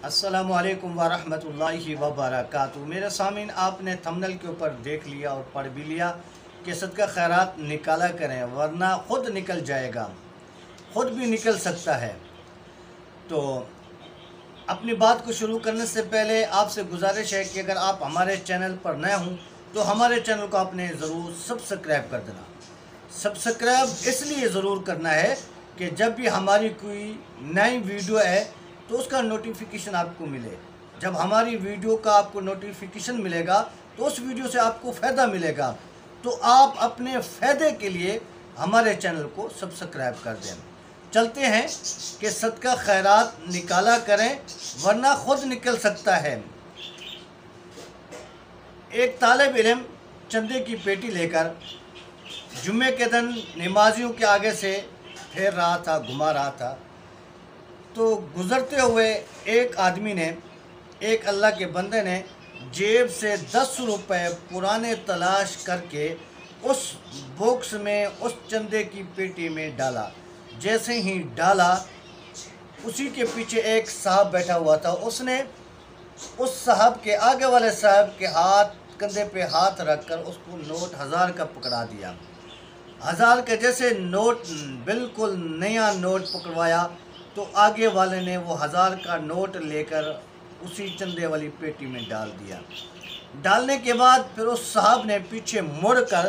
अस्सलामुअलैकुम वरहमतुल्लाहि वबरकातुहू। मेरे सामीन, आपने थंबनेल के ऊपर देख लिया और पढ़ भी लिया कि सदका खैरात निकाला करें वरना ख़ुद निकल जाएगा, ख़ुद भी निकल सकता है। तो अपनी बात को शुरू करने से पहले आपसे गुजारिश है कि अगर आप हमारे चैनल पर नए हों तो हमारे चैनल को आपने ज़रूर सब्सक्राइब कर देना। सब्सक्राइब इसलिए ज़रूर करना है कि जब भी हमारी कोई नई वीडियो है तो उसका नोटिफिकेशन आपको मिले। जब हमारी वीडियो का आपको नोटिफिकेशन मिलेगा तो उस वीडियो से आपको फ़ायदा मिलेगा। तो आप अपने फ़ायदे के लिए हमारे चैनल को सब्सक्राइब कर दें। चलते हैं कि सदका खैरात निकाला करें वरना ख़ुद निकल सकता है। एक तालिब इल्म चंदे की पेटी लेकर जुम्मे के दिन नमाजियों के आगे से फेर रहा था, घुमा रहा था। तो गुज़रते हुए एक आदमी ने, एक अल्लाह के बंदे ने जेब से 10 रुपये पुराने तलाश करके उस बॉक्स में, उस चंदे की पेटी में डाला। जैसे ही डाला, उसी के पीछे एक साहब बैठा हुआ था। उसने उस साहब के, आगे वाले साहब के कंधे पे हाथ रखकर उसको नोट 1000 का पकड़ा दिया। 1000 के जैसे नोट, बिल्कुल नया नोट पकड़वाया तो आगे वाले ने वो 1000 का नोट लेकर उसी चंदे वाली पेटी में डाल दिया। डालने के बाद फिर उस साहब ने पीछे मुड़कर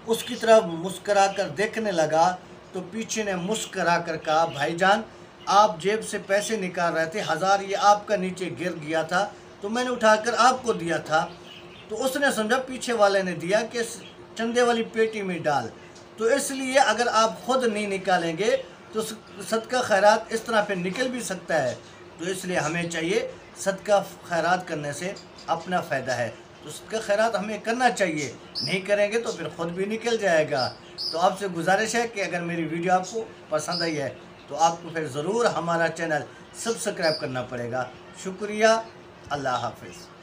उसकी तरफ मुस्करा कर देखने लगा तो पीछे ने मुस्करा कर कहा, भाईजान आप जेब से पैसे निकाल रहे थे, 1000 ये आपका नीचे गिर गया था तो मैंने उठाकर आपको दिया था। तो उसने समझा पीछे वाले ने दिया कि चंदे वाली पेटी में डाल। तो इसलिए अगर आप ख़ुद नहीं निकालेंगे तो सदका खैरात इस तरह फिर निकल भी सकता है। तो इसलिए हमें चाहिए, सदका खैरात करने से अपना फ़ायदा है तो सदका खैरात हमें करना चाहिए। नहीं करेंगे तो फिर ख़ुद भी निकल जाएगा। तो आपसे गुजारिश है कि अगर मेरी वीडियो आपको पसंद आई है तो आपको फिर ज़रूर हमारा चैनल सब्सक्राइब करना पड़ेगा। शुक्रिया, अल्लाह हाफ़िज़।